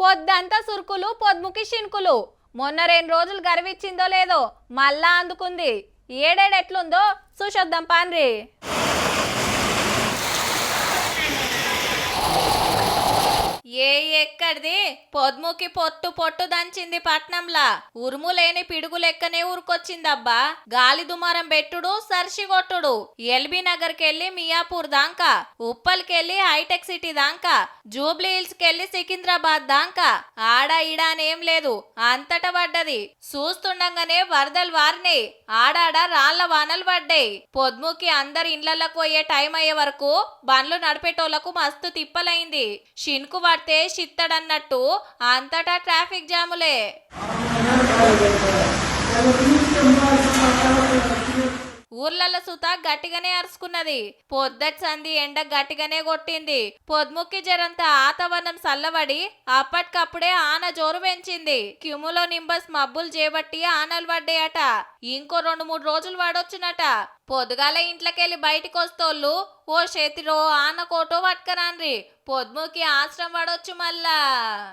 పొద్దంతా సురుకులు పొద్దుముకి షిన్కులు. మొన్న 2 రోజులు గర్విచ్చిందో లేదో మళ్ళా అందుకుంది. ఏడేడెట్లుందో చూసొద్దాం పాన్రి. ఎక్కడిది పొద్దుముకి పొట్టు పొట్టు దంచింది పట్నంలా. ఉరుము లేని పిడుగు లెక్కనే ఊరుకొచ్చిందబ్బా. గాలి దుమారం పెట్టుడు సర్షి కొట్టుడు. ఎల్బీ నగర్ కెళ్ళి మియాపూర్ దాంకా, ఉప్పల్కెళ్ళి హైటెక్ సిటీ దాంకా, జూబ్లీ హిల్స్ కెళ్ళి సికింద్రాబాద్ దాంకా ఆడ ఈడానేం లేదు, అంతటా పడ్డది. చూస్తుండగానే వరదలు వారినాయి. ఆడాడ రాళ్ల వానలు పడ్డాయి. పొద్దుముకి అందరి ఇండ్లకు పోయే టైం అయ్యే వరకు బండ్లు నడిపేటోళ్లకు మస్తు తిప్పలైంది. షిన్కు పడితే చిత్తడన్నట్టు అంతటా ట్రాఫిక్ జాములే. ఊర్లలో సుత గట్టిగానే అరుచుకున్నది. పొద్దటి సంధి ఎండ గట్టిగానే కొట్టింది. పొద్దుముక్కి జరంత ఆతవనం సల్లబడి అప్పటికప్పుడే ఆన జోరు పెంచింది. క్యుములో నింబస్ మబ్బులు చేపట్టి ఆనలు పడ్డాయట. ఇంకో 2-3 రోజులు పడొచ్చునట. పొద్దుగాల ఇంట్లోకెళ్ళి బయటికి వస్తోళ్ళు ఓ చేతిలో ఆనకోటో పట్టుకరాన్రి. పొద్దుముకి ఆశ్రమం పడొచ్చు మళ్ళా.